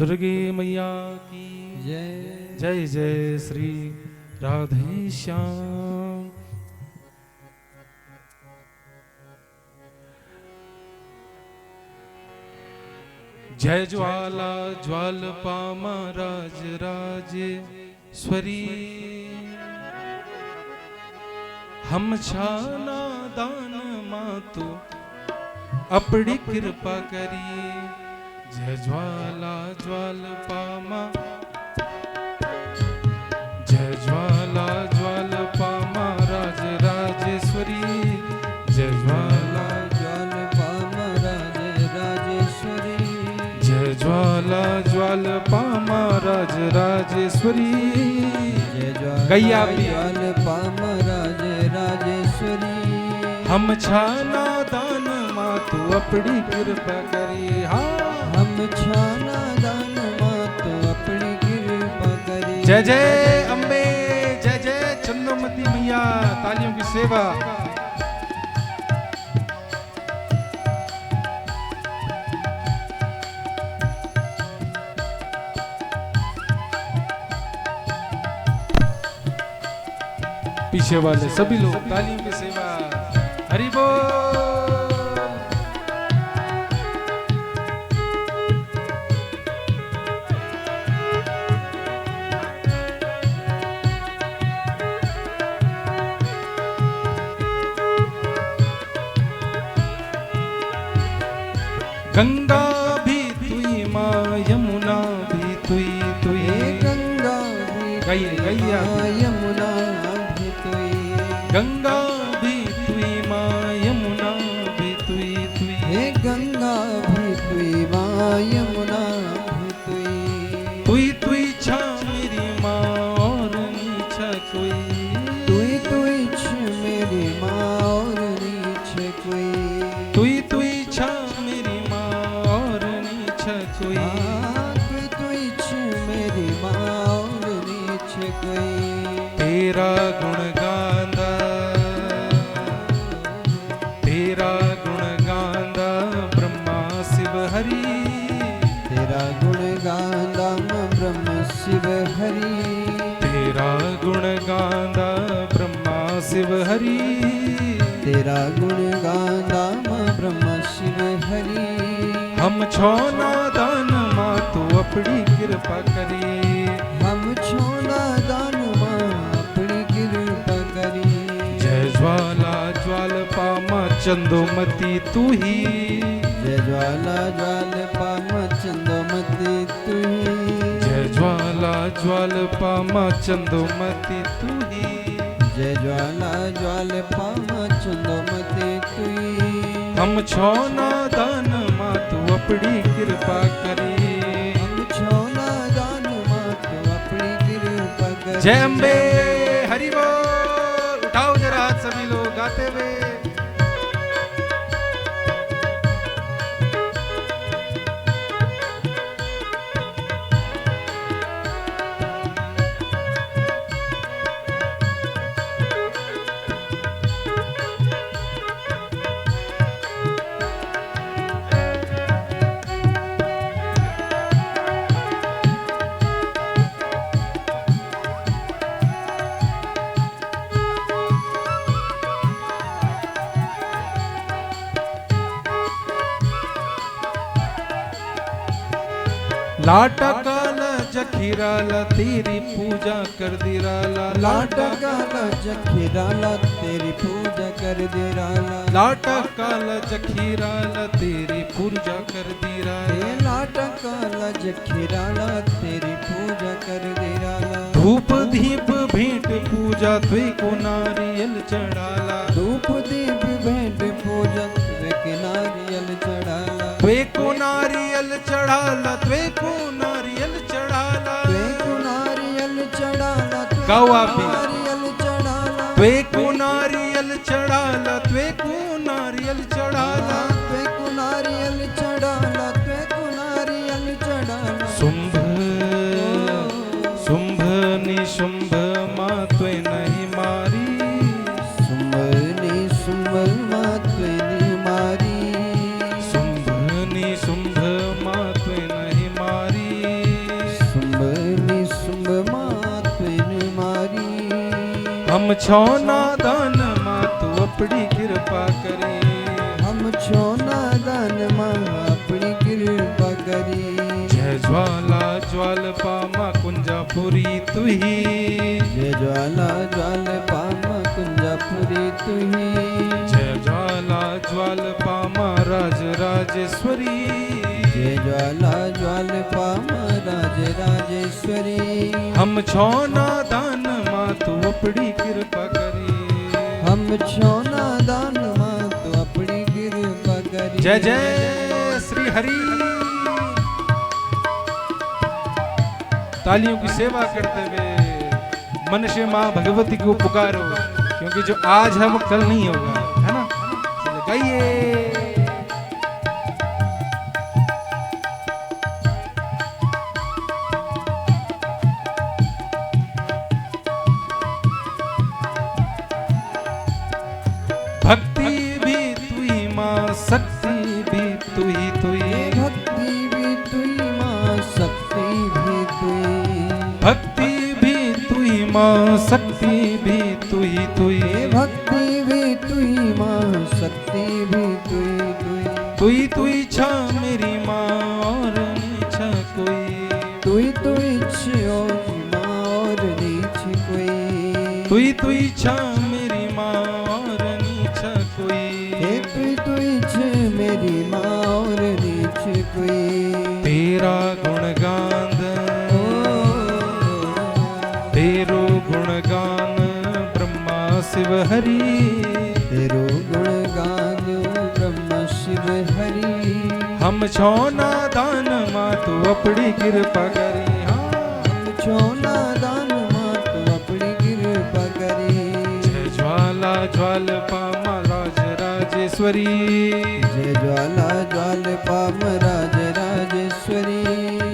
दुर्गे मैया की जय। जय जय श्री राधे श्याम। जय ज्वाला ज्वालपा महाराज राजेश्वरी, हम छाना दान मातु अपनी कृपा करिए। जय ज्वाला ज्वालपा मां, जय ज्वाला ज्वालपा महाराज राजेश्वरी, जय ज्वाला ज्वालपा महाराज राजेश्वरी, जय ज्वाला ज्वालपा महाराज राजेश्वरी। जय गैया ज्वालपा महाराज राजेश्वरी, हम छाना दान मातु अपनी कृपा करी। हाँ हम छाना दान मातु अपनी कृपा करी। जय जय अम्बे, जय जय चंद्रमती मैया। तालियों की सेवा। पीछे वाले सभी लोग तालियों की सेवा। हरि बोल। गंगा भी तुई माँ, यमुना भी तुई तुई। गंगा भी गैया यमुना भी तुई, गंगा भी तुई माँ, यमुना भी तुई तुई। हे गंगा भी तुई माँ, यमुना भी तुई। तुई तुई छा मेरी माँ और नीचा कोई। तुई तुई छ मेरी माँ और नीचे कोई। तुई तुई छा मेरी माँ और नीचा कोई। तुई तुई छ मेरी माँ और नीचे कोई। तेरा गुण गांदा, तेरा गुण गांदा ब्रह्मा शिव हरि। तेरा गुण गांदा ब्रह्म शिव हरि। तेरा गुण गांदा ब्रह्मा शिव हरि। तेरा गुण गांदा ब्रह्म शिव हरि। हम छोना दान मातु अपनी कृपा करी। हम छोना दान माँ अपनी कृपा करी। जय ज्वाला ज्वालपा माँ चंदोमती तू ही। जय ज्वाला ज्वालपा माँ चंदोमती तू ही। जय ज्वाला ज्वालपा माँ चंदोमती तू ही। जय ज्वाला ज्वालपा माँ चंदोमती तू ही। हम छोना दान मातु अपनी कृपा करी। हम छोना दान माँ तू अपनी कृपा करी। जय अम्बे, हरि बोल। उठाओ जरा हाथ सभी लोग गाते हुए। लाटा काला जखीराला तेरी पूजा कर दी राला। लाटा काला जखीराला तेरी पूजा कर दे राला। लाटा काला जखीराला तेरी पूजा कर दी राला। लाटा काला जखीराला तेरी पूजा कर दे राला। धूप दीप भेंट पूजा त्वे को नारियल चढ़ाला। धूप दीप भेंट पूजा त्वे के नारियल चढ़ाला। त्वे को नारियल चढ़ाला, त्वे को नारियल चढ़ाला। त्वे को नारियल चढ़ाला। गाओ आप भी। नारियल चढ़ाला। त्वे को नारियल चढ़ाला, त्वे को नारियल चढ़ाला। त्वे को नारियल चढ़ाला। त्वे को नारियल चढ़ाला। शुंभ शुंभ निशुंभ माँ त्वे नहीं मारी। शुंभ निशुंभ माँ त्वे नहीं मारी। शुंभ निशुंभ माँ त्वे नहीं मारी। हम छो नादान मां तू अपनी कृपा करी हम छो नादान मां अपनी कृपा करी जय ज्वाला ज्वालपा मां कुंजापुरी तू ही जय ज्वाला ज्वालपा मां कुंजापुरी तू ही जय ज्वाला ज्वालपा मां राज राजेश्वरी जय ज्वाला ज्वालपा मां राज राजेश्वरी हम छो नादान मां तू अपनी कृपा करी हम छो नादान मां तू अपनी कृपा करी जय जय श्री हरि। तालियों की सेवा करते हुए मन से मां भगवती को पुकारो, क्योंकि जो आज है वो कल नहीं होगा, है ना। चलो गाइए। भक्ति भी तू ही मां, शक्ति भी तू ही तू ही, भक्ति भी तू ही मां, शक्ति भी तू ही, भक्ति भी तू ही मां, शक्ति भी तू ही तू ही, भक्ति भी तू ही मां, शक्ति भी तू ही तू ही, तू ही तू ही छा मेरी मां और नहीं छा कोई, तू ही छो मां और नीच कोई, तू ही छा मेरी मां और नहीं छा कोई, तू ही छ मेरी मां और नीच कोई, तेरा गुणगान तेरो गुणगान ब्रह्मा शिव हरि, तेरो गुणगान ब्रह्म शिव हरि, हम छो नादान मां तू अपनी कृपा करी, हम छो नादान मां तू अपनी कृपा करी, जय ज्वाला ज्वालपा मां राज राजेश्वरी, जय ज्वाला ज्वालपा मां राज राजेश्वरी,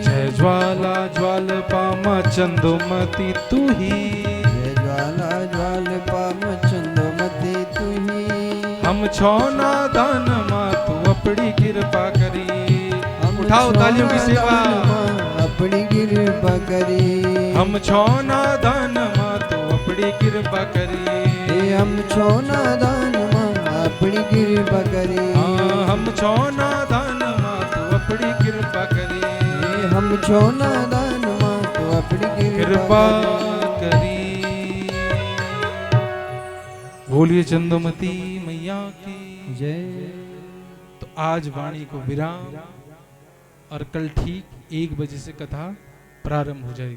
जय ज्वाला ज्वालपा मां चंदोमती तू ही, जय ज्वाला ज्वालपा मां चंदोमती तू ही, हम छो नादान मां तू अपनी कृपा करी। हम उठाओ छो तालियों की सेवा। नादान मां अपनी कृपा करी, हम छो नादान मां तू अपनी कृपा करी, हम छो नादान मां अपनी कृपा करी, हम छो नादान मां तू अपनी कृपा करी, हम छो नादान मां तू अपनी कृपा करी। बोलिए चंदोमती मैया की जय। तो आज वाणी को विराम, और कल ठीक 1 बजे से कथा प्रारंभ हो जाएगी।